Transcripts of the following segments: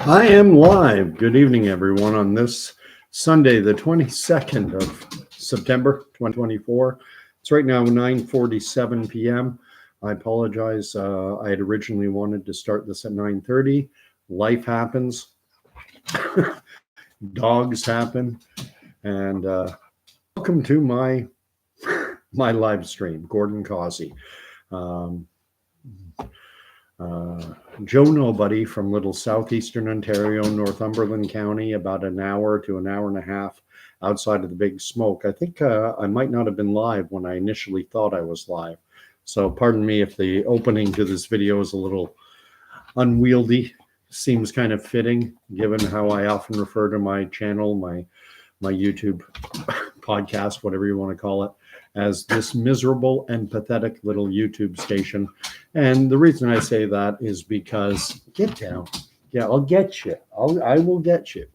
I am live. Good evening, everyone, on this Sunday, the 22nd of September, 2024. It's right now 9:47 p.m. I apologize. I had originally wanted to start this at 9:30. Life happens. Dogs happen. And welcome to my live stream, Gordon Causey. Joe Nobody from little southeastern Ontario, Northumberland County, about an hour to an hour and a half outside of the Big Smoke. I think I might not have been live when I initially thought I was live. So pardon me if the opening to this video is a little unwieldy. Seems kind of fitting given how I often refer to my channel, my YouTube podcast, whatever you want to call it, as this miserable and pathetic little YouTube station. And the reason I say that is because, get down. Yeah, I'll get you. I will get you.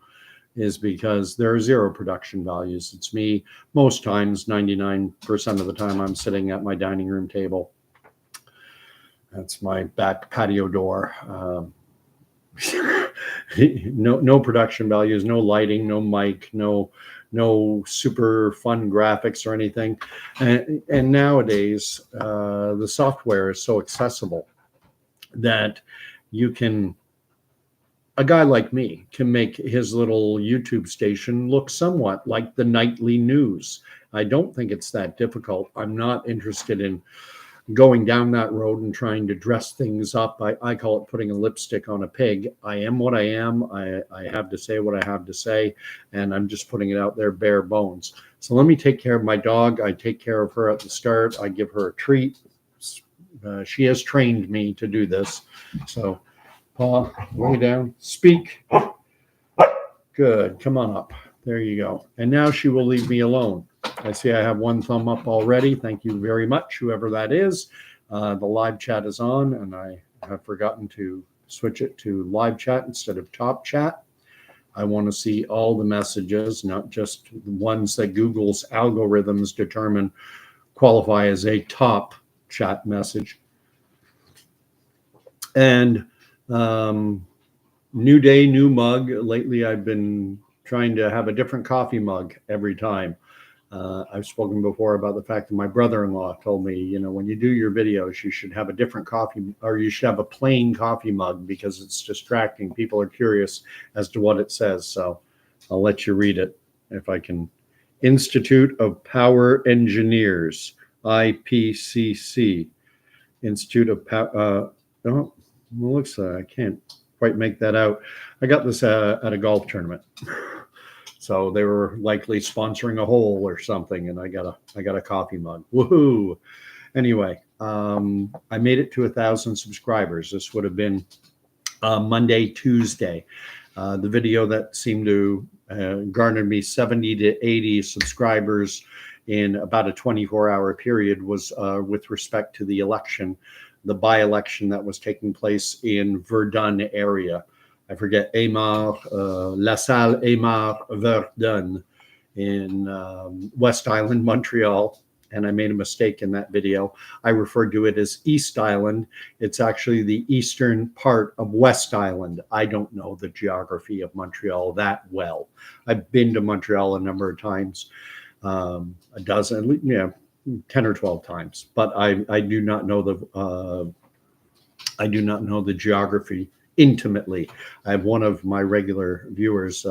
Is because there are zero production values. It's me most times, 99% of the time, I'm sitting at my dining room table. That's my back patio door. No production values, no lighting, no mic, no super fun graphics or anything. And nowadays, the software is so accessible that a guy like me can make his little YouTube station look somewhat like the nightly news. I don't think it's that difficult. I'm not interested in going down that road and trying to dress things up. I call it putting a lipstick on a pig. I am what I am. I have to say what I have to say, and I'm just putting it out there bare bones. So let me take care of my dog. I take care of her at the start. I give her a treat. She has trained me to do this. So, Paw, lay down. Speak. Good. Come on up. There you go. And now she will leave me alone. I see I have one thumb up already. Thank you very much, whoever that is. The live chat is on, and I have forgotten to switch it to live chat instead of top chat. I want to see all the messages, not just the ones that Google's algorithms determine qualify as a top chat message. And new day, new mug. Lately, I've been trying to have a different coffee mug every time. I've spoken before about the fact that my brother-in-law told me, when you do your videos, you should have a different coffee, or you should have a plain coffee mug because it's distracting. People are curious as to what it says. So I'll let you read it if I can. Institute of Power Engineers, IPCC. Institute of Power. Oh, well, looks I can't quite make that out. I got this at a golf tournament. So they were likely sponsoring a hole or something, and I got a coffee mug. Woohoo! Anyway, I made it to 1,000 subscribers. This would have been Monday, Tuesday. The video that seemed to garner me 70 to 80 subscribers in about a 24-hour period was with respect to the election, the by-election that was taking place in Verdun area. I forget, Aymar, La Salle Aymar Verdun in West Island, Montreal. And I made a mistake in that video. I referred to it as East Island. It's actually the eastern part of West Island. I don't know the geography of Montreal that well. I've been to Montreal a number of times, a dozen, 10 or 12 times, but I do not know the geography intimately. I have one of my regular viewers,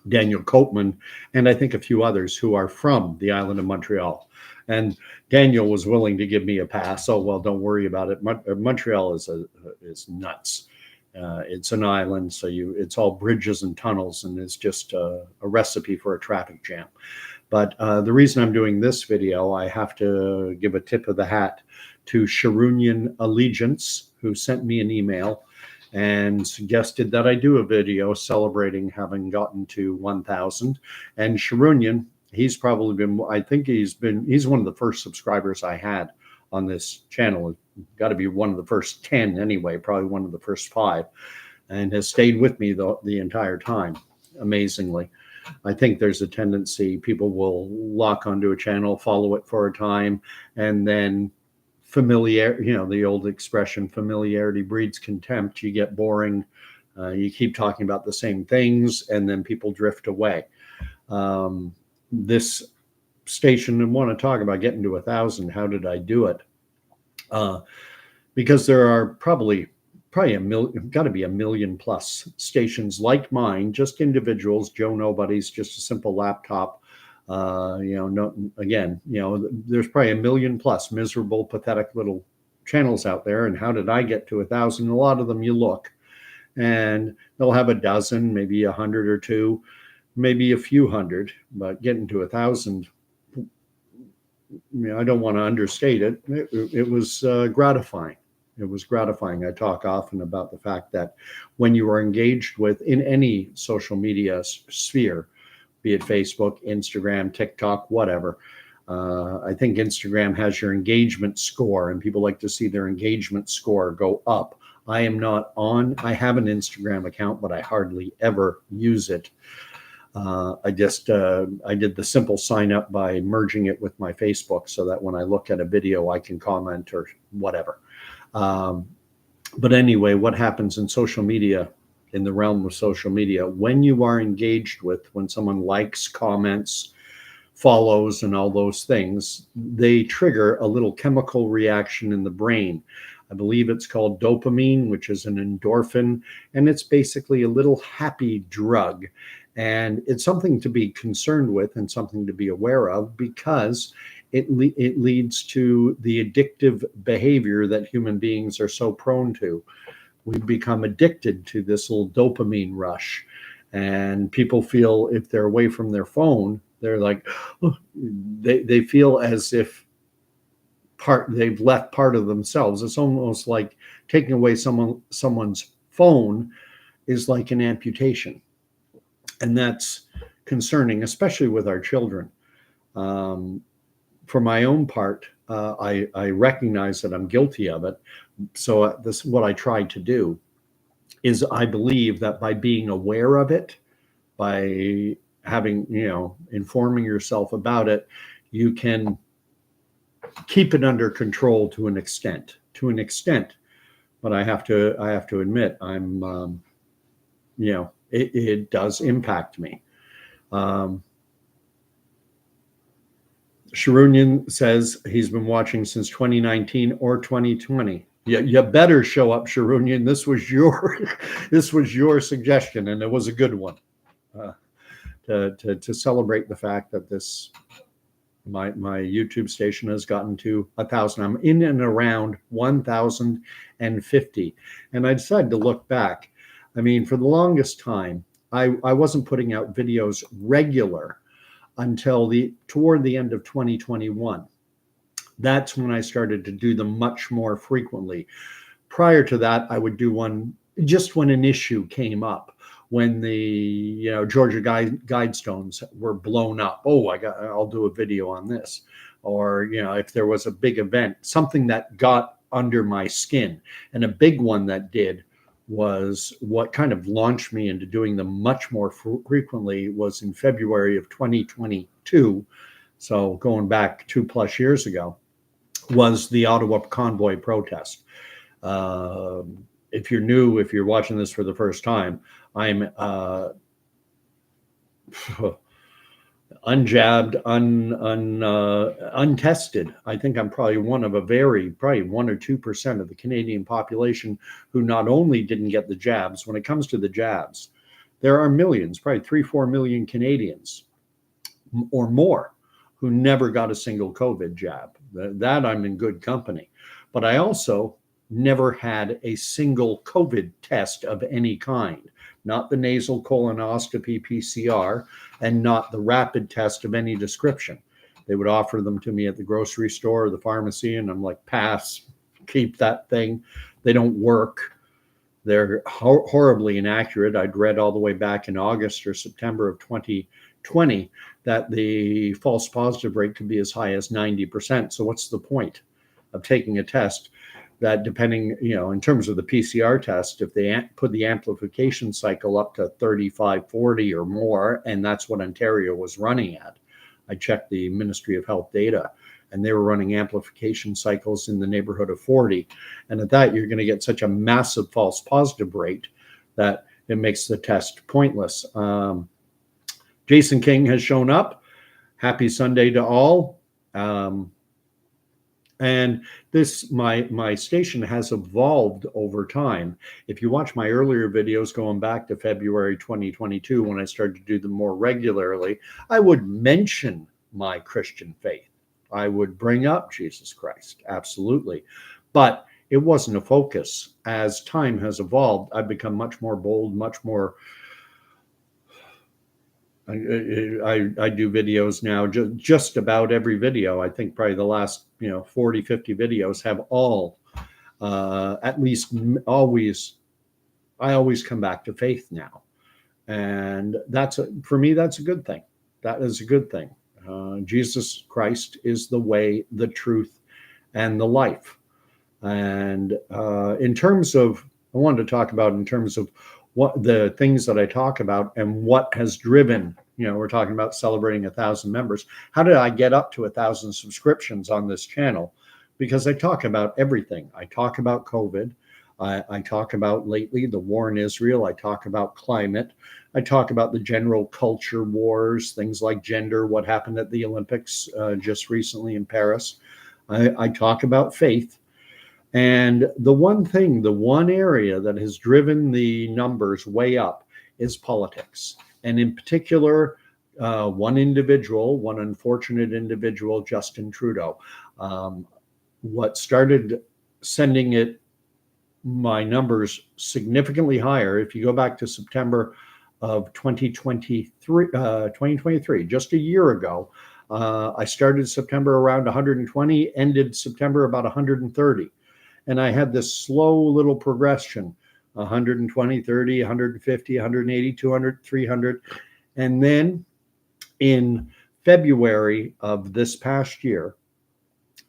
Daniel Copeman, and I think a few others who are from the island of Montreal. And Daniel was willing to give me a pass. Oh, well, don't worry about it. Montreal is nuts. It's an island, so it's all bridges and tunnels, and it's just a recipe for a traffic jam. But the reason I'm doing this video, I have to give a tip of the hat to Sharunian Allegiance, who sent me an email and suggested that I do a video celebrating having gotten to 1,000. And Sharunian, he's probably been, I think he's one of the first subscribers I had on this channel. Got to be one of the first 10 anyway, probably one of the first 5, and has stayed with me the entire time, amazingly. I think there's a tendency people will lock onto a channel, follow it for a time, and then the old expression, familiarity breeds contempt. You get boring You keep talking about the same things, and then people drift away. This station, I want to talk about getting to 1,000. How did I do it? Because there are probably a million, got to be a million plus stations like mine, just individuals, Joe Nobodies, just a simple laptop. There's probably a million plus miserable, pathetic little channels out there. And how did I get to 1,000? A lot of them, you look, and they'll have a dozen, maybe 100 or two, maybe a few hundred, but getting to 1,000, I don't want to understate it. It was gratifying. It was gratifying. I talk often about the fact that when you are engaged with in any social media sphere, be it Facebook, Instagram, TikTok, whatever, I think Instagram has your engagement score, and people like to see their engagement score go up. I am not on. I have an Instagram account, but I hardly ever use it. I did the simple sign up by merging it with my Facebook so that when I look at a video, I can comment or whatever. But anyway, what happens in social media, in the realm of social media, when you are engaged with, when someone likes, comments, follows, and all those things, they trigger a little chemical reaction in the brain. I believe it's called dopamine, which is an endorphin, and it's basically a little happy drug. And it's something to be concerned with and something to be aware of, because it leads to the addictive behavior that human beings are so prone to. We become addicted to this little dopamine rush. And people feel if they're away from their phone, they're like, oh, they feel as if they've left part of themselves. It's almost like taking away someone's phone is like an amputation. And that's concerning, especially with our children. For my own part, I recognize that I'm guilty of it. So what I try to do is, I believe that by being aware of it, by having, informing yourself about it, you can keep it under control to an extent. But I have to admit, I'm, it does impact me. Sharunian says he's been watching since 2019 or 2020. You better show up, Sharunian. This was your suggestion, and it was a good one. To celebrate the fact that my YouTube station has gotten to 1,000. I'm in and around 1,050, and I decided to look back. I mean, for the longest time, I wasn't putting out videos regular until toward the end of 2021. That's when I started to do them much more frequently. Prior to that, I would do one just when an issue came up, when the Georgia Guidestones were blown up. Oh, I'll do a video on this. Or if there was a big event, something that got under my skin. And a big one that did was what kind of launched me into doing them much more frequently was in February of 2022. So going back 2+ years ago, was the Ottawa convoy protest. If you're watching this for the first time, I'm unjabbed, untested. I think I'm probably one of probably 1 or 2% of the Canadian population who not only didn't get the jabs. When it comes to the jabs, there are millions, probably 3-4 million Canadians or more, who never got a single COVID jab. That I'm in good company. But I also never had a single COVID test of any kind, not the nasal colonoscopy PCR, and not the rapid test of any description. They would offer them to me at the grocery store or the pharmacy, and I'm like, pass, keep that thing. They don't work. They're horribly inaccurate. I'd read all the way back in August or September of 2020 that the false positive rate could be as high as 90%. So what's the point of taking a test that, depending, in terms of the PCR test, if they put the amplification cycle up to 35, 40 or more, and that's what Ontario was running at. I checked the Ministry of Health data, and they were running amplification cycles in the neighborhood of 40. And at that, you're going to get such a massive false positive rate that it makes the test pointless. Jason King has shown up. Happy Sunday to all. And this, my station has evolved over time. If you watch my earlier videos going back to February 2022, when I started to do them more regularly, I would mention my Christian faith. I would bring up Jesus Christ, absolutely. But it wasn't a focus. As time has evolved, I've become much more bold, much more. I do videos now, just about every video. I think probably the last 40, 50 videos have all at least always, I always come back to faith now. And for me, that's a good thing. That is a good thing. Jesus Christ is the way, the truth, and the life. And in terms of, I wanted to talk about in terms of what the things that I talk about and what has driven, we're talking about celebrating 1,000 members. How did I get up to 1,000 subscriptions on this channel? Because I talk about everything. I talk about COVID. I talk about lately the war in Israel. I talk about climate. I talk about the general culture wars, things like gender, what happened at the Olympics just recently in Paris. I talk about faith. And the one area that has driven the numbers way up is politics. And in particular, one unfortunate individual, Justin Trudeau. What started sending my numbers significantly higher, if you go back to September of 2023, just a year ago, I started September around 120, ended September about 130. And I had this slow little progression, 120, 30, 150, 180, 200, 300. And then in February of this past year,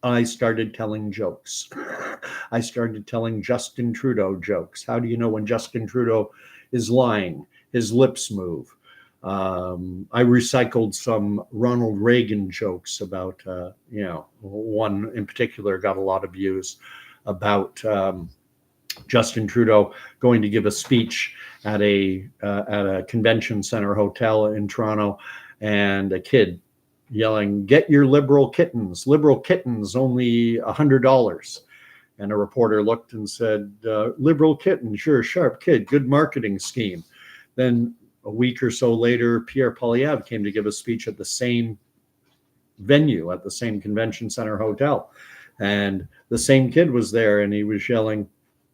I started telling jokes. I started telling Justin Trudeau jokes. How do you know when Justin Trudeau is lying? His lips move. I recycled some Ronald Reagan jokes about, one in particular got a lot of views, about Justin Trudeau going to give a speech at a convention center hotel in Toronto, and a kid yelling, "Get your liberal kittens only $100." And a reporter looked and said, "Liberal kittens, you're a sharp kid, good marketing scheme." Then a week or so later, Pierre Poilievre came to give a speech at the same venue, at the same convention center hotel. And the same kid was there, and he was yelling,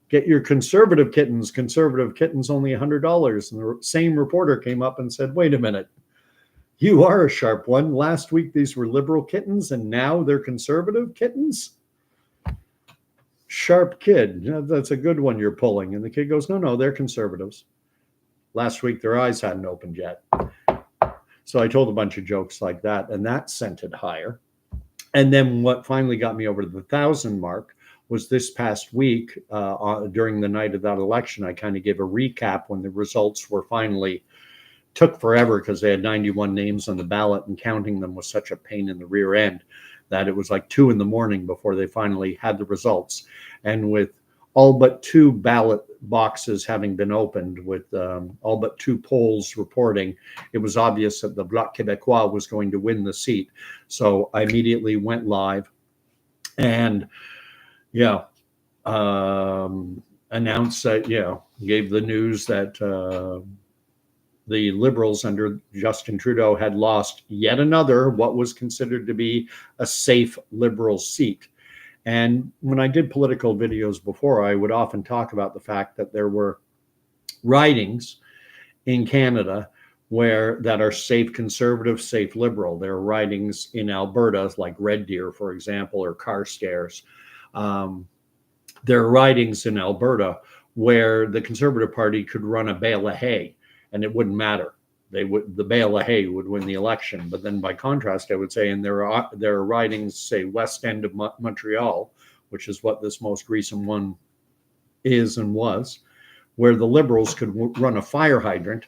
"Get your conservative kittens only $100." And the same reporter came up and said, "Wait a minute, you are a sharp one. Last week these were liberal kittens, and now they're conservative kittens? Sharp kid, that's a good one you're pulling." And the kid goes, no, they're conservatives. Last week their eyes hadn't opened yet." So I told a bunch of jokes like that, and that sent it higher. And then what finally got me over to the 1,000 mark was this past week, during the night of that election. I kind of gave a recap when the results were finally, took forever because they had 91 names on the ballot, and counting them was such a pain in the rear end that it was like 2 a.m. before they finally had the results. And with all but 2 ballot boxes having been opened, with all but 2 polls reporting, it was obvious that the Bloc Québécois was going to win the seat. So I immediately went live and announced that, gave the news that the Liberals under Justin Trudeau had lost yet another, what was considered to be a safe Liberal seat. And when I did political videos before, I would often talk about the fact that there were ridings in Canada that are safe Conservative, safe Liberal. There are ridings in Alberta, like Red Deer, for example, or Carstairs. There are ridings in Alberta where the Conservative Party could run a bale of hay and it wouldn't matter. The bale of hay would win the election. But then by contrast, I would say, and there are ridings, say, west end of Montreal, which is what this most recent one is and was, where the Liberals could run a fire hydrant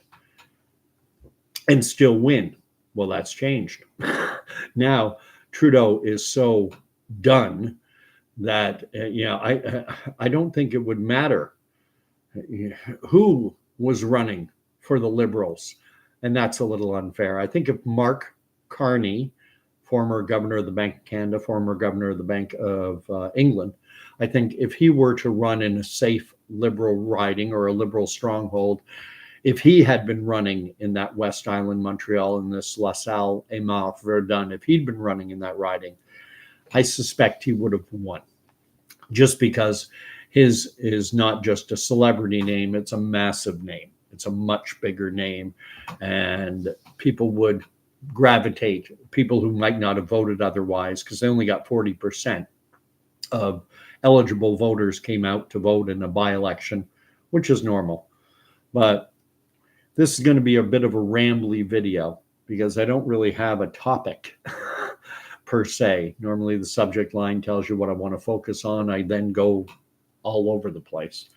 and still win. Well, that's changed. Now, Trudeau is so done that, I don't think it would matter who was running for the Liberals. And that's a little unfair. I think if Mark Carney, former governor of the Bank of Canada, former governor of the Bank of England, I think if he were to run in a safe Liberal riding or a Liberal stronghold, if he had been running in that West Island, Montreal, in this La Salle, Aymar, Verdun, if he'd been running in that riding, I suspect he would have won, just because his is not just a celebrity name, it's a massive name. It's a much bigger name, and people would gravitate, people who might not have voted otherwise, because they only got 40% of eligible voters came out to vote in a by-election, which is normal. But this is going to be a bit of a rambly video because I don't really have a topic per se. Normally the subject line tells you what I want to focus on. I then go all over the place.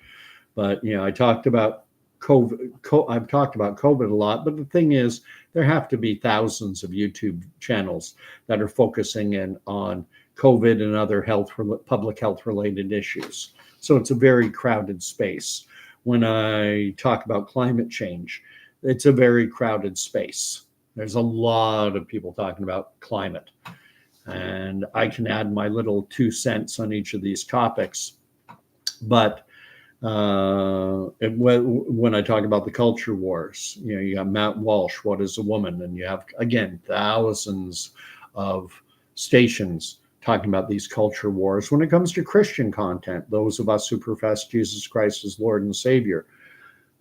But, I talked about COVID. I've talked about COVID a lot, but the thing is, there have to be thousands of YouTube channels that are focusing in on COVID and other public health related issues. So it's a very crowded space. When I talk about climate change, it's a very crowded space. There's a lot of people talking about climate. And I can add my little 2 cents on each of these topics. But when I talk about the culture wars, you got Matt Walsh, What is a Woman? And you have, again, thousands of stations talking about these culture wars. When it comes to Christian content, those of us who profess Jesus Christ as Lord and Savior,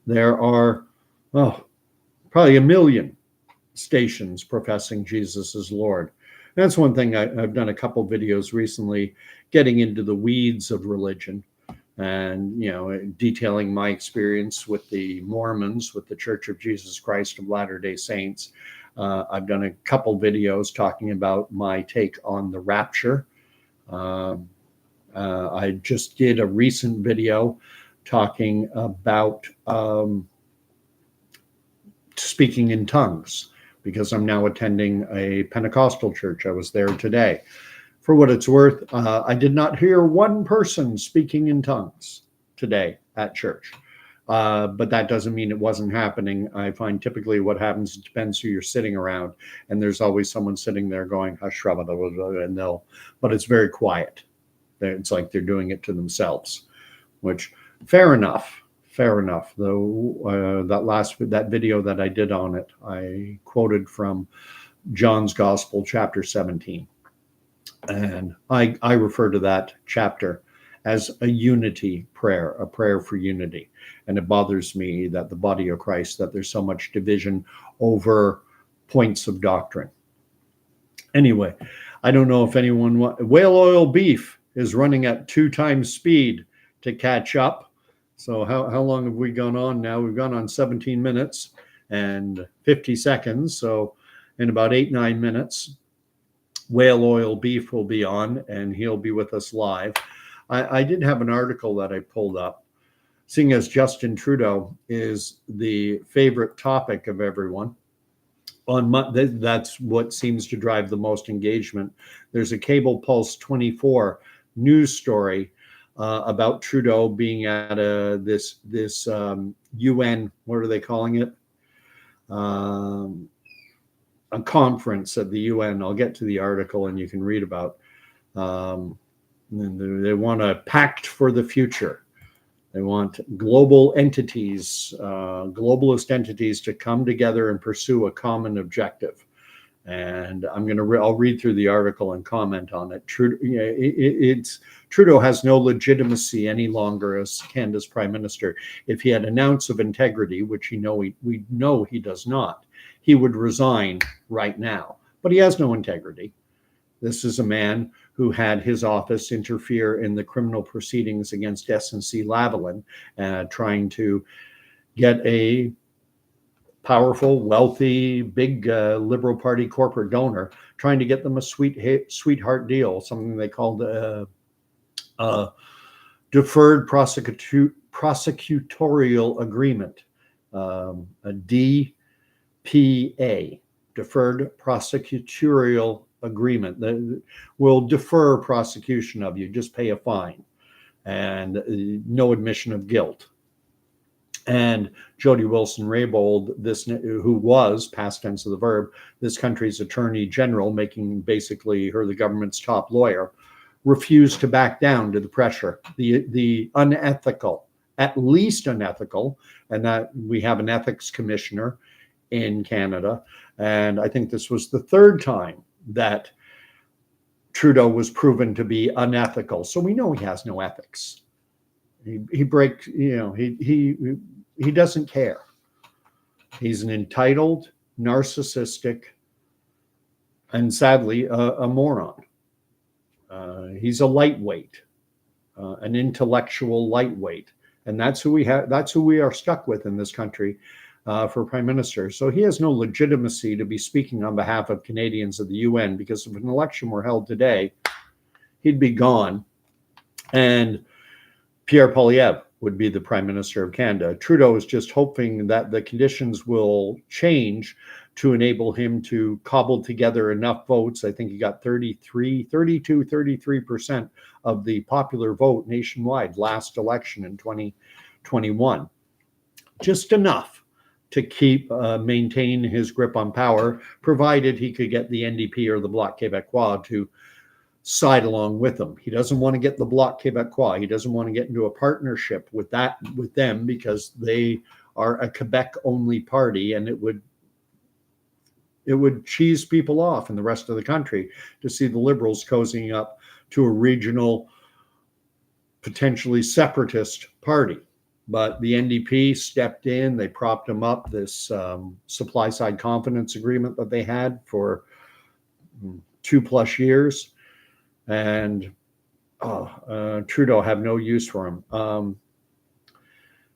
there are, probably 1 million stations professing Jesus as Lord. That's one thing. I've done a couple videos recently getting into the weeds of religion and, detailing my experience with the Mormons, with the Church of Jesus Christ of Latter-day Saints. I've done a couple videos talking about my take on the rapture. I just did a recent video talking about speaking in tongues, because I'm now attending a Pentecostal church. I was there today. For what it's worth, I did not hear one person speaking in tongues today at church. But that doesn't mean it wasn't happening. I find typically what happens, it depends who you're sitting around. And there's always someone sitting there going, hush, and but it's very quiet. It's like they're doing it to themselves, which fair enough. Though that video that I did on it, I quoted from John's Gospel, chapter 17. And I refer to that chapter as a unity prayer, a prayer for unity. And it bothers me that the body of Christ, that there's so much division over points of doctrine. Anyway, I don't know if anyone whale oil beef is running at 2 times speed to catch up. So how long have we gone on now? We've gone on 17 minutes and 50 seconds. So in about 8-9 minutes, Whale Oil Beef will be on, and he'll be with us live. I did have an article that I pulled up, seeing as Justin Trudeau is the favorite topic of everyone. That's what seems to drive the most engagement. There's a Cable Pulse 24 news story about Trudeau being at this UN, what are they calling it? A conference at the UN. I'll get to the article and you can read about. They want a pact for the future. They want global entities, globalist entities, to come together and pursue a common objective. And I'll read through the article and comment on it. Trudeau has no legitimacy any longer as Canada's Prime Minister. If he had an ounce of integrity, which we know he does not, he would resign right now. But he has no integrity. This is a man who had his office interfere in the criminal proceedings against SNC-Lavalin, trying to get a powerful, wealthy, big Liberal Party corporate donor, trying to get them a sweetheart deal, something they called a deferred prosecutorial agreement, a DPA, deferred prosecutorial agreement, that will defer prosecution of you, just pay a fine and no admission of guilt. And Jody Wilson-Raybould, who was, past tense of the verb, this country's attorney general, making basically her the government's top lawyer, refused to back down to the pressure. The unethical, at least unethical, and that we have an ethics commissioner in Canada. And I think this was the third time that Trudeau was proven to be unethical. So we know he has no ethics. He breaks, he doesn't care. He's an entitled, narcissistic, and sadly, a moron. He's a lightweight, an intellectual lightweight. And that's who we have. That's who we are stuck with in this country for prime minister. So he has no legitimacy to be speaking on behalf of Canadians at the UN, because if an election were held today, he'd be gone. And Pierre Poilievre would be the prime minister of Canada. Trudeau is just hoping that the conditions will change to enable him to cobble together enough votes. I think he got 33% of the popular vote nationwide last election in 2021. Just enough to keep maintain his grip on power, provided he could get the NDP or the Bloc Québécois to side along with him. He doesn't want to get the Bloc Québécois. He doesn't want to get into a partnership with them, because they are a Quebec-only party, and it would cheese people off in the rest of the country to see the Liberals cozying up to a regional, potentially separatist party. But the NDP stepped in. They propped him up. This supply side confidence agreement that they had for 2+ years. And Trudeau have no use for him.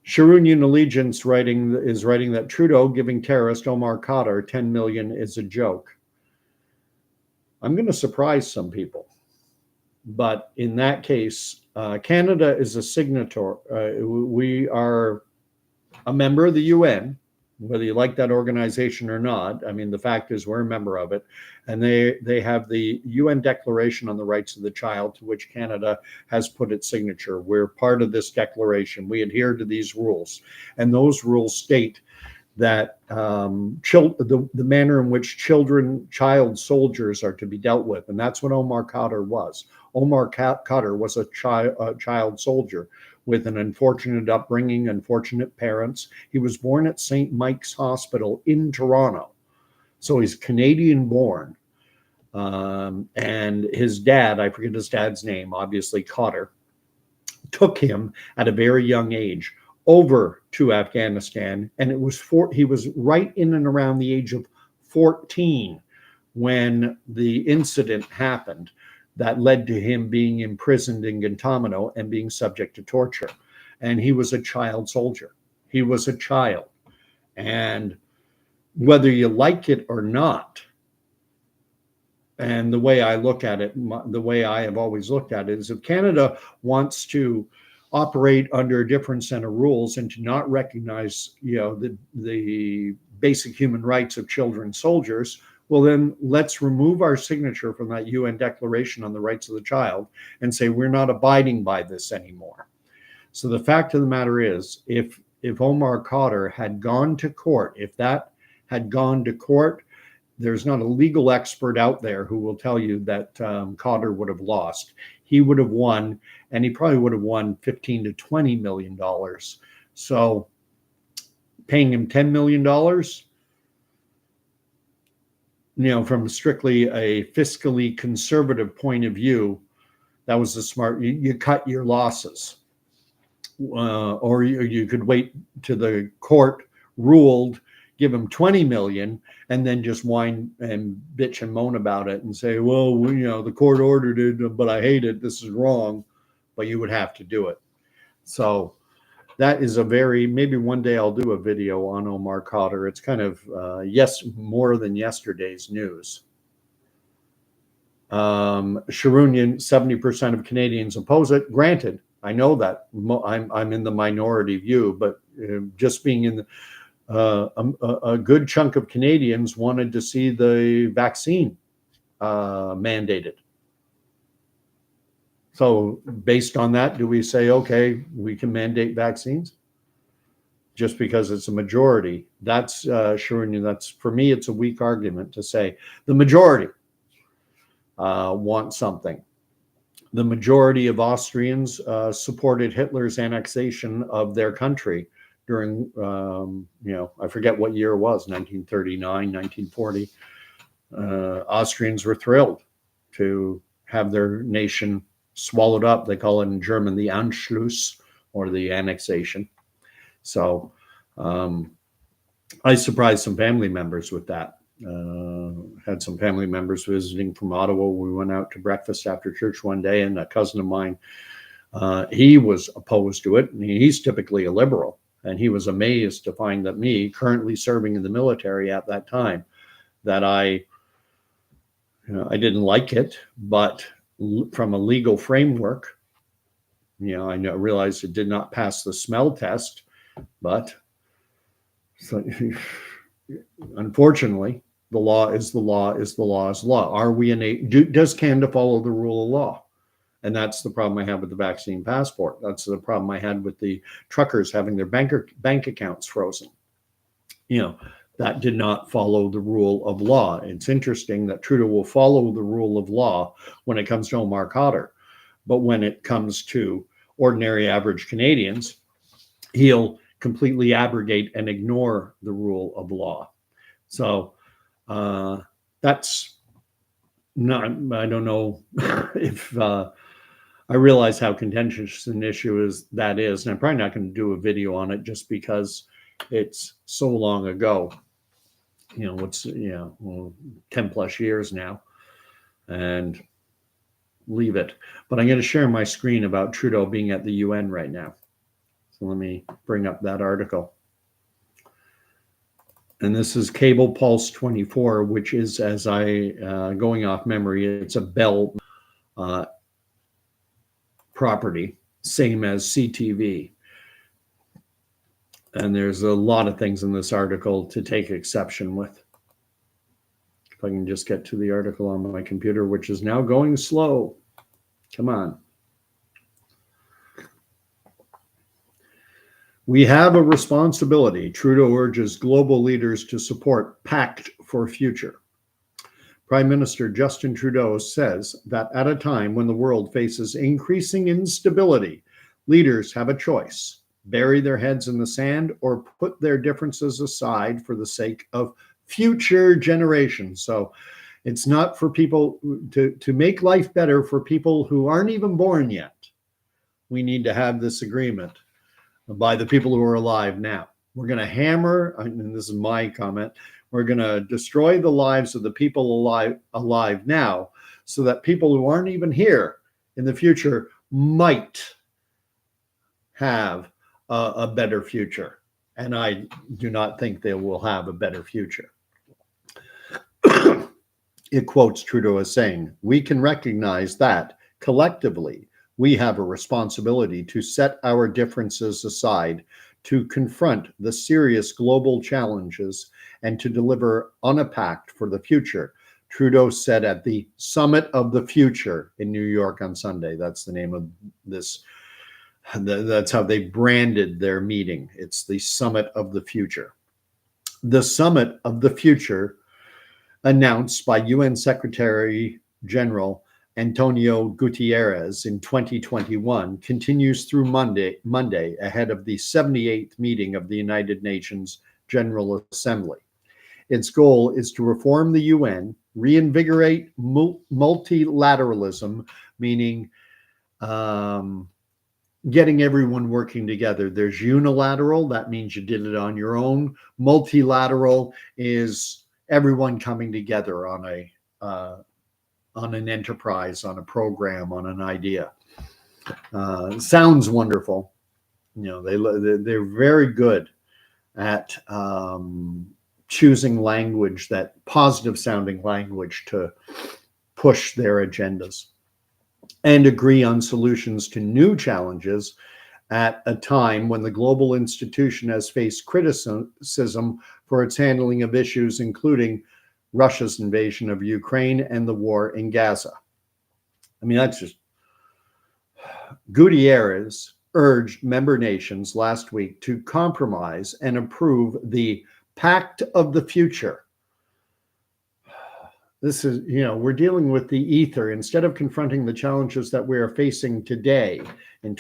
Sharunian Allegiance is writing that Trudeau giving terrorist Omar Khadr $10 million is a joke. I'm going to surprise some people, but in that case, Canada is a signatory. We are a member of the UN, whether you like that organization or not. I mean, the fact is we're a member of it, and they have the UN Declaration on the Rights of the Child, to which Canada has put its signature. We're part of this declaration. We adhere to these rules, and those rules state that the manner in which child soldiers are to be dealt with, and that's what Omar Khadr was. Omar Khadr was a child soldier with an unfortunate upbringing, unfortunate parents. He was born at St. Mike's Hospital in Toronto. So he's Canadian born. And his dad, I forget his dad's name, obviously Khadr, took him at a very young age over to Afghanistan. And he was right in and around the age of 14 when the incident happened that led to him being imprisoned in Guantanamo and being subject to torture. And he was a child soldier. He was a child. And whether you like it or not, and the way I look at it, the way I have always looked at it, is if Canada wants to operate under a different set of rules and to not recognize, the basic human rights of children soldiers, well, then let's remove our signature from that UN Declaration on the Rights of the Child and say we're not abiding by this anymore. So the fact of the matter is, if Omar Khadr had gone to court, if that had gone to court, there's not a legal expert out there who will tell you that Khadr would have lost. He would have won, and he probably would have won $15 to $20 million. So paying him $10 million, from strictly a fiscally conservative point of view, that was the smart. You cut your losses, or you could wait till the court ruled, give him 20 million, and then just whine and bitch and moan about it and say, well, the court ordered it, but I hate it. This is wrong. But you would have to do it. So that is maybe one day I'll do a video on Omar Khadr. It's kind of, more than yesterday's news. Sharunian, 70% of Canadians oppose it. Granted, I know that I'm in the minority view, but just being in a good chunk of Canadians wanted to see the vaccine mandated. So based on that, do we say, okay, we can mandate vaccines? just because it's a majority. That's assuring you that's, for me, it's a weak argument to say the majority want something. The majority of Austrians supported Hitler's annexation of their country during, I forget what year it was, 1939, 1940. Austrians were thrilled to have their nation swallowed up. They call it in German the Anschluss, or the annexation. So I surprised some family members with that. Had some family members visiting from Ottawa. We went out to breakfast after church one day, and a cousin of mine, he was opposed to it. And he's typically a liberal, and he was amazed to find that me, currently serving in the military at that time, that I didn't like it, but from a legal framework, I realized it did not pass the smell test, but so, unfortunately, the law is the law is the law is law. Are we does Canada follow the rule of law? And that's the problem I have with the vaccine passport. That's the problem I had with the truckers having their bank accounts frozen. That did not follow the rule of law. It's interesting that Trudeau will follow the rule of law when it comes to Omar Khadr, but when it comes to ordinary average Canadians, he'll completely abrogate and ignore the rule of law. So that's not, I don't know if I realize how contentious an issue that is, and I'm probably not going to do a video on it just because it's so long ago. It's 10 plus years now, and leave it. But I'm going to share my screen about Trudeau being at the UN right now. So let me bring up that article. And this is Cable Pulse 24, which is, as going off memory, it's a Bell property, same as CTV. And there's a lot of things in this article to take exception with. If I can just get to the article on my computer, which is now going slow. Come on. We have a responsibility, Trudeau urges global leaders to support Pact for Future. Prime Minister Justin Trudeau says that at a time when the world faces increasing instability, leaders have a choice: bury their heads in the sand or put their differences aside for the sake of future generations. So it's not for people to make life better for people who aren't even born yet. We need to have this agreement by the people who are alive now. We're going to hammer, and this is my comment, we're going to destroy the lives of the people alive now so that people who aren't even here in the future might have a better future. And I do not think they will have a better future. It quotes Trudeau as saying, "We can recognize that collectively we have a responsibility to set our differences aside, to confront the serious global challenges, and to deliver on a pact for the future," Trudeau said at the Summit of the Future in New York on Sunday. That's the name of this. That's how they branded their meeting. It's the Summit of the Future. The Summit of the Future, announced by UN Secretary General Antonio Guterres in 2021, continues through Monday ahead of the 78th meeting of the United Nations General Assembly. Its goal is to reform the UN, reinvigorate multilateralism, meaning getting everyone working together. There's unilateral, that means you did it on your own. Multilateral is everyone coming together on an enterprise, on a program, on an idea. Sounds wonderful. They're very good at choosing language, that positive sounding language, to push their agendas and agree on solutions to new challenges at a time when the global institution has faced criticism for its handling of issues including Russia's invasion of Ukraine and the war in Gaza. I mean, that's just, Gutierrez urged member nations last week to compromise and approve the Pact of the Future. This is, we're dealing with the ether. Instead of confronting the challenges that we are facing today in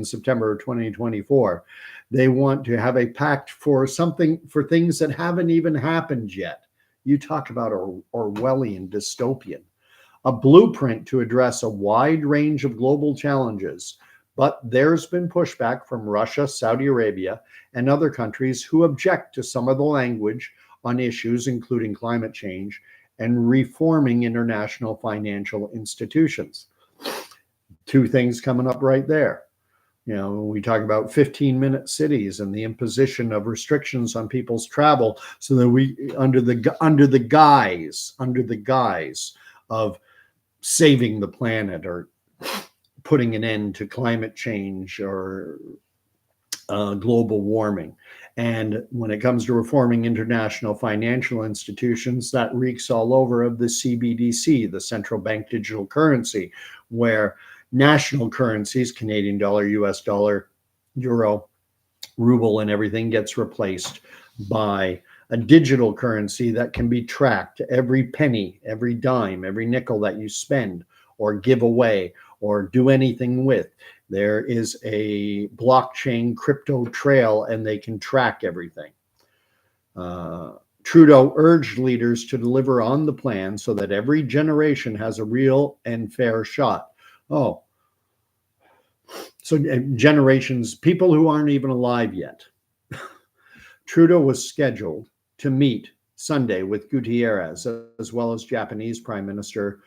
September of 2024, they want to have a pact for things that haven't even happened yet. You talk about Orwellian dystopian, a blueprint to address a wide range of global challenges. But there's been pushback from Russia, Saudi Arabia, and other countries who object to some of the language on issues including climate change and reforming international financial institutions. Two things coming up right there. We talk about 15-minute cities and the imposition of restrictions on people's travel, so that we, under the guise of saving the planet or putting an end to climate change or global warming. And when it comes to reforming international financial institutions, that reeks all over of the CBDC, the central bank digital currency, where national currencies, Canadian dollar, US dollar, euro, ruble, and everything gets replaced by a digital currency that can be tracked. Every penny, every dime, every nickel that you spend or give away or do anything with, there is a blockchain crypto trail, and they can track everything. Trudeau urged leaders to deliver on the plan so that every generation has a real and fair shot. Oh, so generations, people who aren't even alive yet. Trudeau was scheduled to meet Sunday with Gutierrez, as well as Japanese Prime Minister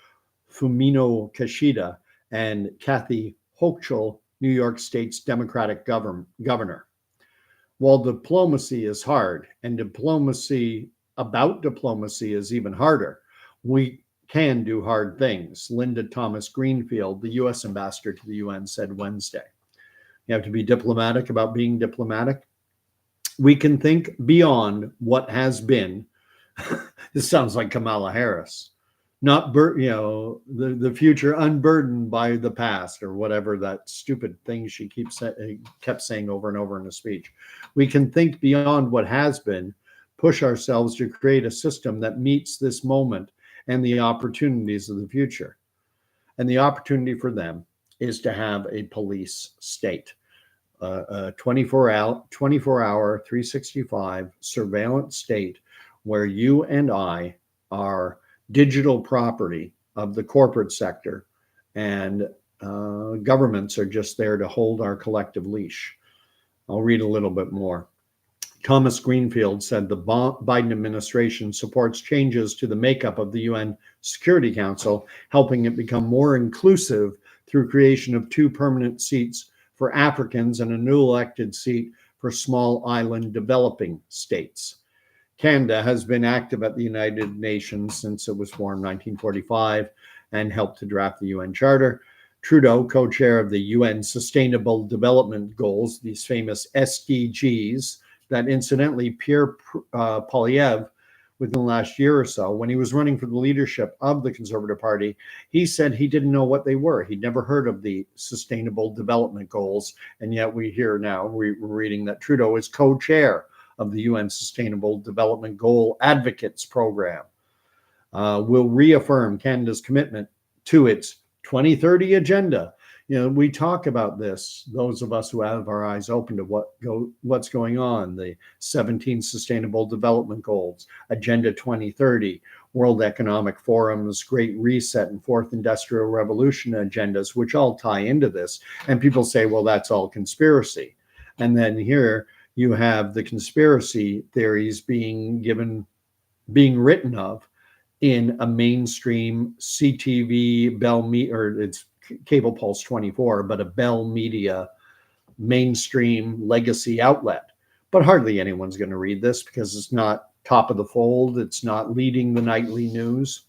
Fumio Kishida and Kathy Hochul, New York State's Democratic governor. While diplomacy is hard, and diplomacy is even harder, we can do hard things, Linda Thomas Greenfield, the U.S. ambassador to the UN, said Wednesday. You have to be diplomatic about being diplomatic. We can think beyond what has been. This sounds like Kamala Harris. Not the future unburdened by the past, or whatever that stupid thing she kept saying over and over in a speech. We can think beyond what has been, push ourselves to create a system that meets this moment and the opportunities of the future. And the opportunity for them is to have a police state, a 24-hour, 365 surveillance state where you and I are digital property of the corporate sector, and governments are just there to hold our collective leash. I'll read a little bit more. Thomas Greenfield said the Biden administration supports changes to the makeup of the UN Security Council, helping it become more inclusive through creation of 2 permanent seats for Africans and a new elected seat for small island developing states. Canada has been active at the United Nations since it was formed in 1945 and helped to draft the UN Charter. Trudeau, co-chair of the UN Sustainable Development Goals, these famous SDGs, that incidentally Pierre Poilievre, within the last year or so, when he was running for the leadership of the Conservative Party, he said he didn't know what they were. He'd never heard of the Sustainable Development Goals, and yet we're reading that Trudeau is co-chair of the UN Sustainable Development Goal Advocates Program. Will reaffirm Canada's commitment to its 2030 agenda. We talk about this, those of us who have our eyes open to what's going on, the 17 Sustainable Development Goals, Agenda 2030, World Economic Forum's Great Reset and Fourth Industrial Revolution agendas, which all tie into this. And people say, well, that's all conspiracy. And then here you have the conspiracy theories being written of in a mainstream CTV Bell or it's Cable Pulse 24, but a Bell Media mainstream legacy outlet. But hardly anyone's going to read this because it's not top of the fold. It's not leading the nightly news.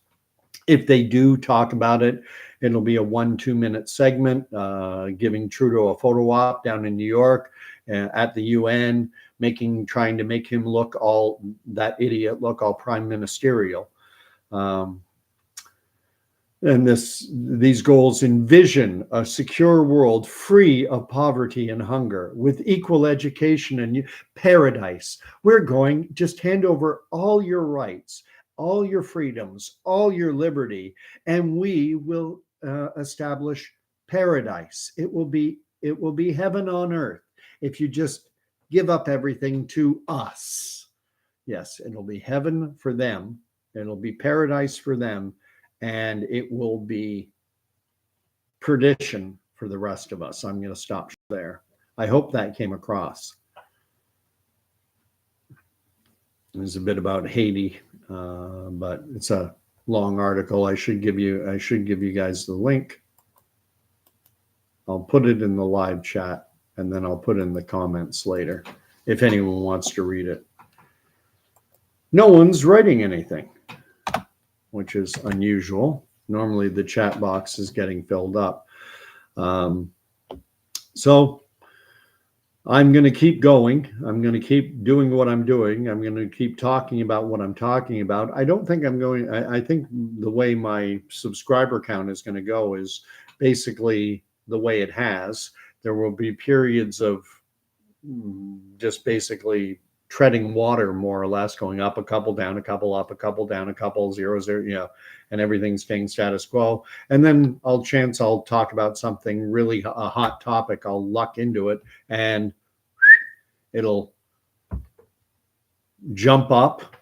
If they do talk about it, it'll be a 1-2 minute segment, giving Trudeau a photo op down in New York at the UN, trying to make him look all prime ministerial. And these goals envision a secure world free of poverty and hunger, with equal education and paradise. We're going, just hand over all your rights, all your freedoms, all your liberty, and we will establish paradise. It will be heaven on earth if you just give up everything to us. Yes, it'll be heaven for them. It'll be paradise for them, and it will be perdition for the rest of us. I'm going to stop there. I hope that came across. There's a bit about Haiti, but it's a long article. I should give you guys the link. I'll put it in the live chat, and then I'll put in the comments later if anyone wants to read it. No one's writing anything, which is unusual. Normally the chat box is getting filled up. So I'm going to keep going. I'm going to keep doing what I'm doing. I'm going to keep talking about what I'm talking about. I don't think I'm going, I think the way my subscriber count is going to go is basically the way it has. There will be periods of just basically treading water, more or less, going up a couple, down a couple, up a couple, down a couple, 0, 0, and everything's staying status quo. And then I'll talk about something really a hot topic. I'll luck into it and it'll jump up.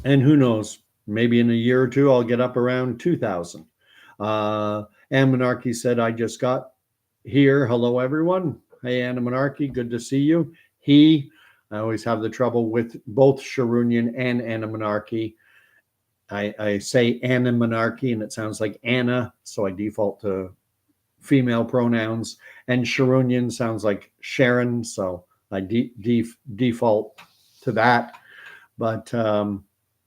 And who knows, maybe in a year or two, I'll get up around 2,000. Monarchy said, I just got here. Hello, everyone. Hey, Anna Monarchy, good to see you. I always have the trouble with both Sharunian and Anna Monarchy. I say Anna Monarchy and it sounds like Anna, so I default to female pronouns. And Sharunian sounds like Sharon, so I default to that. But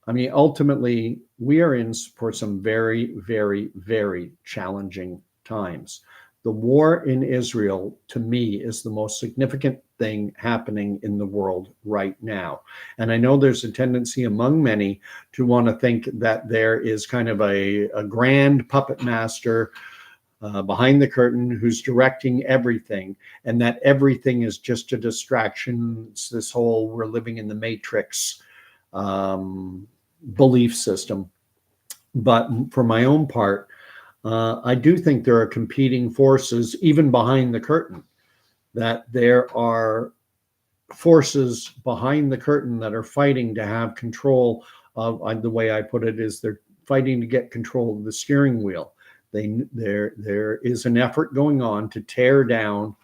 ultimately, we are in for some very, very, very challenging times. The war in Israel, to me, is the most significant thing happening in the world right now. And I know there's a tendency among many to want to think that there is kind of a grand puppet master behind the curtain who's directing everything, and that everything is just a distraction. It's this whole we're living in the Matrix belief system. But for my own part, I do think there are competing forces, even behind the curtain, that there are forces behind the curtain that are fighting to have control of, the way I put it is they're fighting to get control of the steering wheel. There is an effort going on to tear down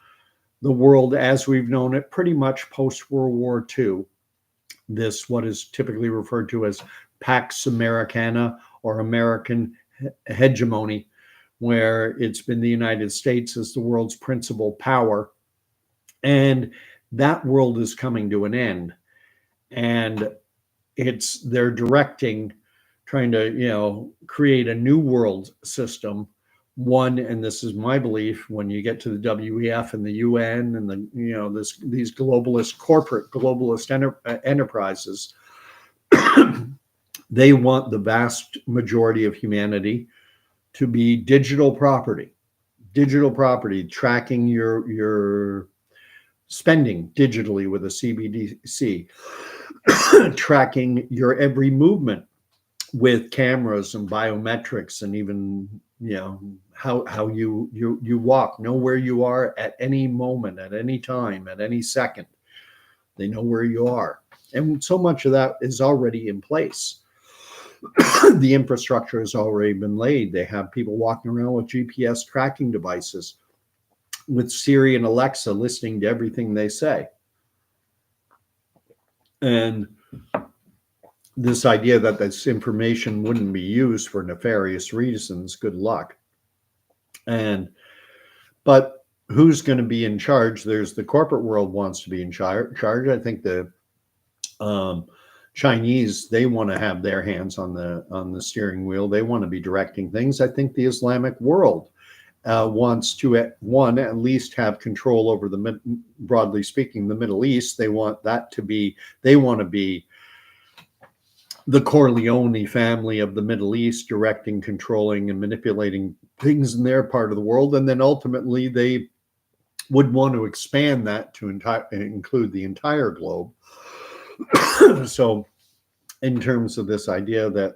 the world as we've known it pretty much post-World War II. This, what is typically referred to as Pax Americana or American hegemony, where it's been the United States as the world's principal power. And that world is coming to an end. And they're directing, trying to, create a new world system. One, and this is my belief, when you get to the WEF and the UN and these corporate globalist enterprises, they want the vast majority of humanity to be digital property, tracking your spending digitally with a CBDC, tracking your every movement with cameras and biometrics, and even how you walk, know where you are at any moment, at any time, at any second. They know where you are, and so much of that is already in place. The infrastructure has already been laid. They have people walking around with GPS tracking devices, with Siri and Alexa listening to everything they say. And this idea that this information wouldn't be used for nefarious reasons, good luck. But who's going to be in charge? There's the corporate world wants to be in charge. I think the Chinese, they want to have their hands on the steering wheel. They want to be directing things. I think the Islamic world wants to, at least have control over broadly speaking, the Middle East. They want to be the Corleone family of the Middle East directing, controlling, and manipulating things in their part of the world. And then ultimately they would want to expand that to include the entire globe. So in terms of this idea that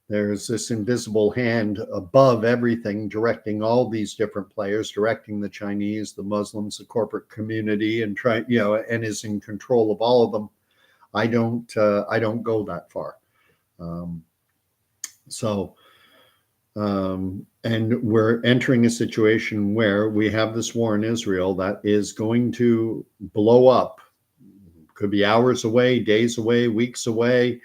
there's this invisible hand above everything, directing all these different players, directing the Chinese, the Muslims, the corporate community, and and is in control of all of them. I don't go that far. And we're entering a situation where we have this war in Israel that is going to blow up. Could be hours away, days away, weeks away,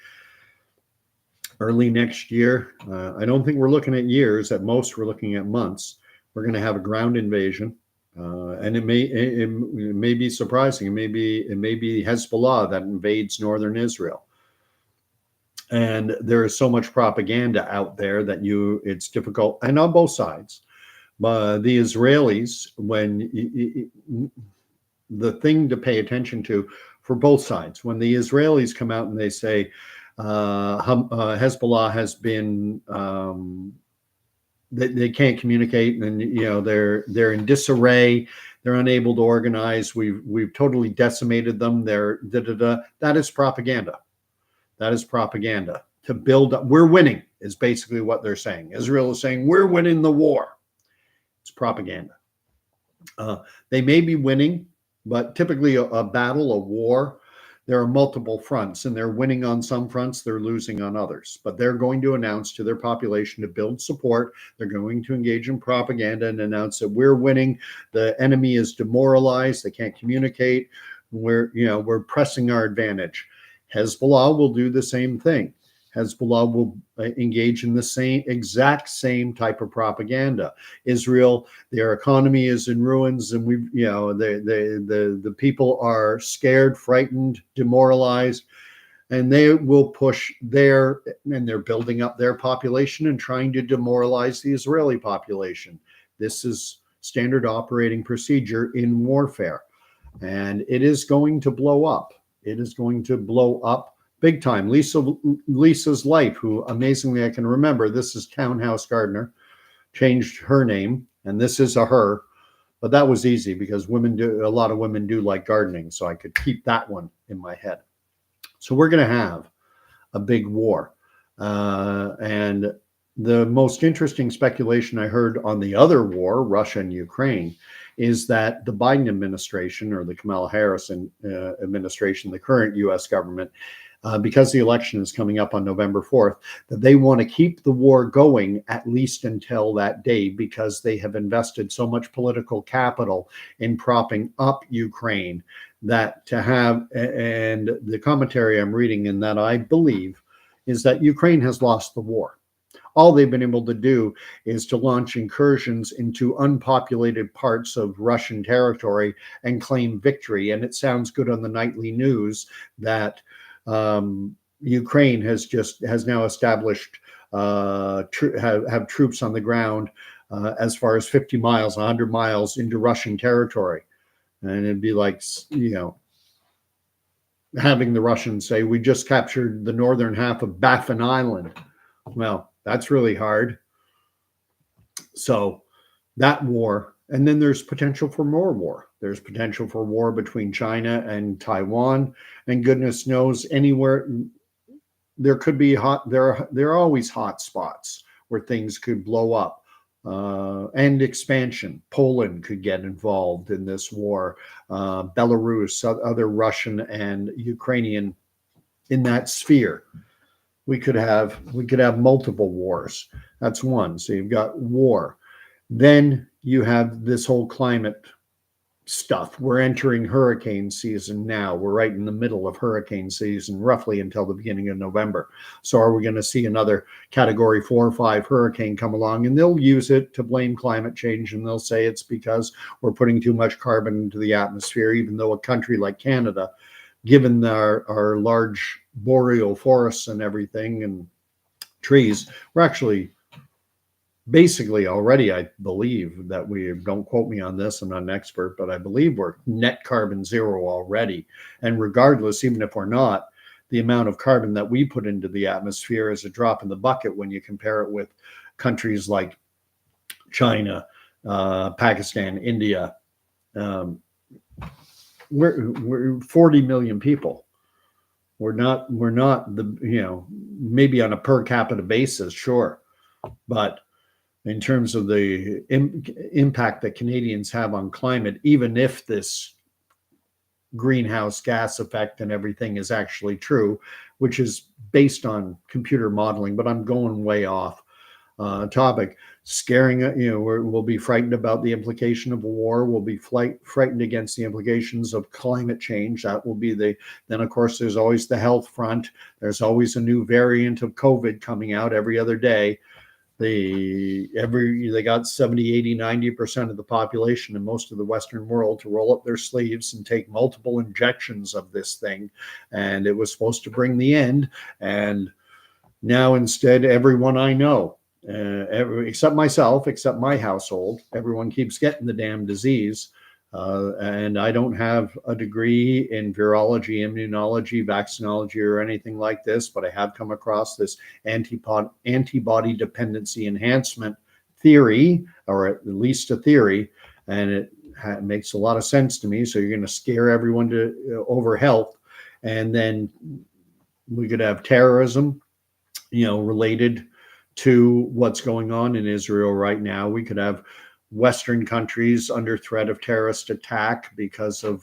early next year. I don't think we're looking at years. At most, we're looking at months. We're going to have a ground invasion, and it may be surprising. It may be Hezbollah that invades northern Israel. And there is so much propaganda out there that it's difficult, and on both sides. But the Israelis, the thing to pay attention to for both sides, when the Israelis come out and they say Hezbollah has been, they can't communicate, and they're in disarray, they're unable to organize. We've totally decimated them. That is propaganda. That is propaganda to build up. We're winning is basically what they're saying. Israel is saying we're winning the war. It's propaganda. They may be winning, but typically a battle, a war, there are multiple fronts, and they're winning on some fronts, they're losing on others. But they're going to announce to their population to build support. They're going to engage in propaganda and announce that we're winning. The enemy is demoralized. They can't communicate. We're pressing our advantage. Hezbollah will do the same thing. Hezbollah will engage in the exact same type of propaganda. Israel, their economy is in ruins, and the people are scared, frightened, demoralized, and they will push they're building up their population and trying to demoralize the Israeli population. This is standard operating procedure in warfare, and it is going to blow up. It is going to blow up big time. Lisa's life, who amazingly I can remember, this is Townhouse Gardner, changed her name, and this is a her, but that was easy because a lot of women do like gardening, so I could keep that one in my head. So we're going to have a big war. And the most interesting speculation I heard on the other war, Russia and Ukraine, is that the Biden administration, or the Kamala Harris administration, the current U.S. government, because the election is coming up on November 4th, that they want to keep the war going at least until that day, because they have invested so much political capital in propping up Ukraine and the commentary I'm reading in that I believe is that Ukraine has lost the war. All they've been able to do is to launch incursions into unpopulated parts of Russian territory and claim victory. And it sounds good on the nightly news that Ukraine has now established have troops on the ground as far as 50 miles, 100 miles into Russian territory. And it'd be like, having the Russians say, we just captured the northern half of Baffin Island. Well, that's really hard. So that war, and then there's potential for more war. There's potential for war between China and Taiwan, and goodness knows anywhere there could be there are always hot spots where things could blow up, and expansion. Poland could get involved in this war, Belarus, other Russian and Ukrainian in that sphere. We could have multiple wars. That's one. So you've got war. Then you have this whole climate stuff. We're entering hurricane season now. We're right in the middle of hurricane season, roughly until the beginning of November. So are we going to see another category 4 or 5 hurricane come along? And they'll use it to blame climate change, and they'll say it's because we're putting too much carbon into the atmosphere, even though a country like Canada, given our large boreal forests and everything and trees, we're actually basically already, I believe that don't quote me on this, I'm not an expert, but I believe we're net carbon zero already. And regardless, even if we're not, the amount of carbon that we put into the atmosphere is a drop in the bucket when you compare it with countries like China, Pakistan, India. We're 40 million people. We're not the, maybe on a per capita basis, sure, but in terms of the impact that Canadians have on climate, even if this greenhouse gas effect and everything is actually true, which is based on computer modeling, but I'm going way off topic. Scaring, we'll be frightened about the implication of a war. We'll be frightened against the implications of climate change. That will be then of course there's always the health front. There's always a new variant of COVID coming out every other day. They got 70, 80, 90% of the population in most of the Western world to roll up their sleeves and take multiple injections of this thing. And it was supposed to bring the end. And now instead, everyone I know, except myself, except my household, everyone keeps getting the damn disease. And I don't have a degree in virology, immunology, vaccinology, or anything like this, but I have come across this antibody dependency enhancement theory, or at least a theory, and it makes a lot of sense to me. So you're going to scare everyone over health, and then we could have terrorism, related to what's going on in Israel right now. We could have Western countries under threat of terrorist attack because of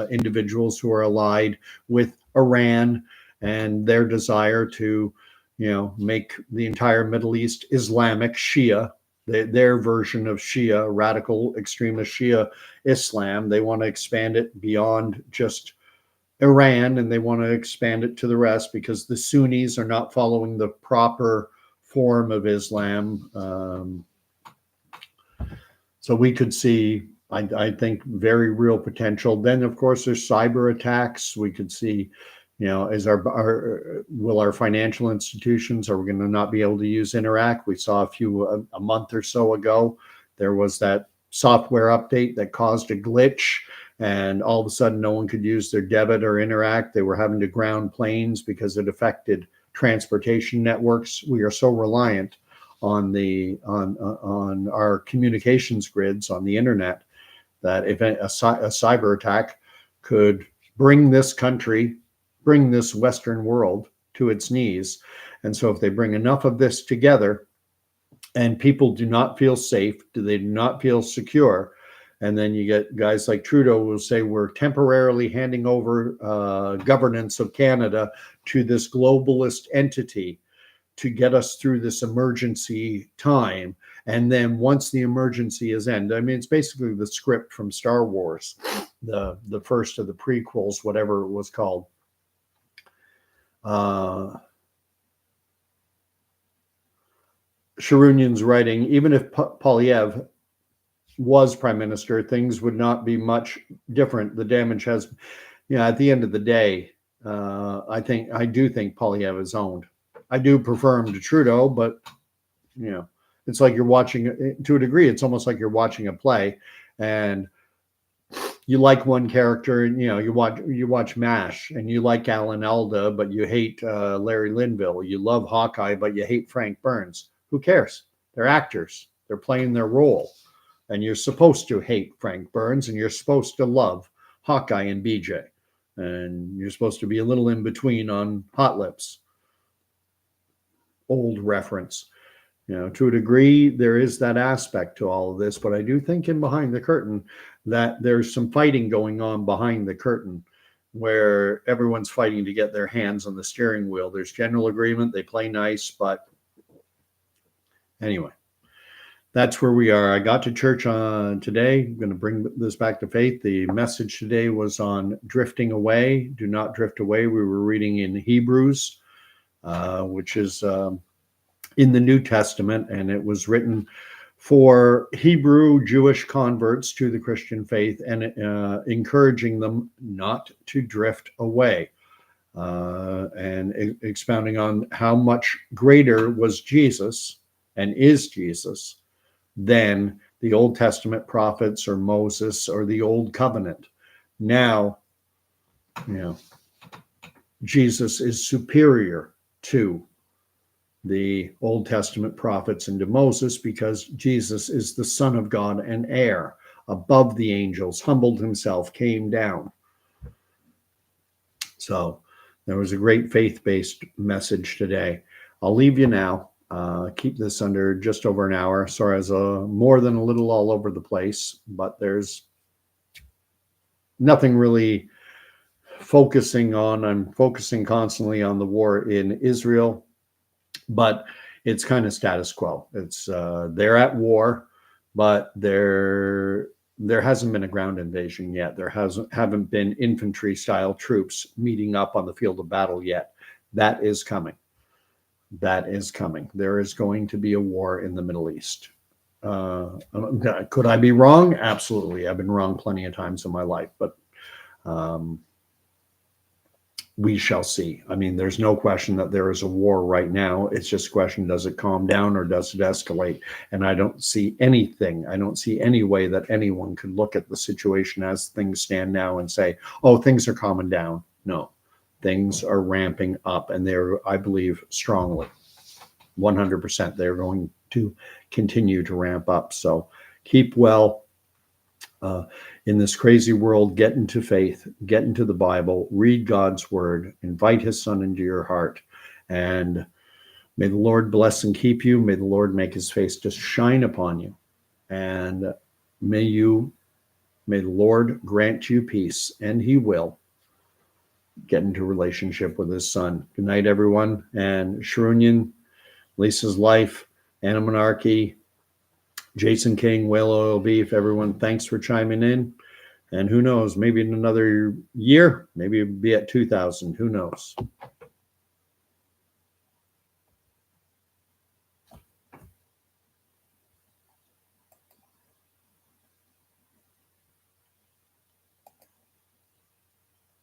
individuals who are allied with Iran and their desire to, make the entire Middle East Islamic Shia, their version of Shia, radical extremist Shia Islam. They want to expand it beyond just Iran, and they want to expand it to the rest because the Sunnis are not following the proper form of Islam. So we could see, I think, very real potential. Then, of course, there's cyber attacks. We could see, is will our financial institutions, are we going to not be able to use Interac? We saw a month or so ago, there was that software update that caused a glitch, and all of a sudden no one could use their debit or Interac. They were having to ground planes because it affected transportation networks. We are so reliant on our communications grids on the internet that if a cyber attack could bring this Western world to its knees. And so if they bring enough of this together and people do not feel safe, they do not feel secure, and then you get guys like Trudeau who will say, we're temporarily handing over governance of Canada to this globalist entity to get us through this emergency time. And then once the emergency is ended, it's basically the script from Star Wars, the first of the prequels, whatever it was called. Sharunian's writing, even if Poilievre was prime minister, things would not be much different. The damage has, at the end of the day, I do think Poilievre is owned. I do prefer him to Trudeau, but it's like you're watching, to a degree, it's almost like you're watching a play, and you like one character, and you watch MASH, and you like Alan Alda, but you hate Larry Linville. You love Hawkeye, but you hate Frank Burns. Who cares? They're actors. They're playing their role, and you're supposed to hate Frank Burns, and you're supposed to love Hawkeye and BJ, and you're supposed to be a little in between on Hot Lips. Old reference. To a degree, there is that aspect to all of this, but I do think in behind the curtain that there's some fighting going on behind the curtain where everyone's fighting to get their hands on the steering wheel. There's general agreement. They play nice, but anyway, that's where we are. I got to church today. I'm going to bring this back to faith. The message today was on drifting away. Do not drift away. We were reading in Hebrews, which is in the New Testament, and it was written for Hebrew Jewish converts to the Christian faith and encouraging them not to drift away, and expounding on how much greater was Jesus and is Jesus than the Old Testament prophets or Moses or the Old Covenant. Now, Jesus is superior to the Old Testament prophets and to Moses because Jesus is the Son of God and heir, above the angels, humbled himself, came down. So there was a great faith-based message today. I'll leave you now. Keep this under just over an hour. Sorry, I was more than a little all over the place, but there's nothing really focusing on. I'm focusing constantly on the war in Israel, but it's kind of status quo. It's they're at war, but there hasn't been a ground invasion yet. There haven't been infantry style troops meeting up on the field of battle yet. That is coming. That is coming. There is going to be a war in the Middle East. Could I be wrong? Absolutely. I've been wrong plenty of times in my life, but we shall see. I mean, there's no question that there is a war right now. It's just a question, does it calm down or does it escalate? And I don't see anything. I don't see any way that anyone could look at the situation as things stand now and say, oh, things are calming down. No, things are ramping up, and they're, I believe strongly, 100%, they're going to continue to ramp up. So keep well. In this crazy world, get into faith, get into the Bible, read God's word, invite his son into your heart, and may the Lord bless and keep you. May the Lord make his face to shine upon you, and may the Lord grant you peace, and he will get into relationship with his son. Good night, everyone. And Sharunian, Lisa's Life, Anna Monarchy, Jason King, Whale Oil Beef, everyone, thanks for chiming in. And who knows, maybe in another year, maybe it'll be at 2000. Who knows?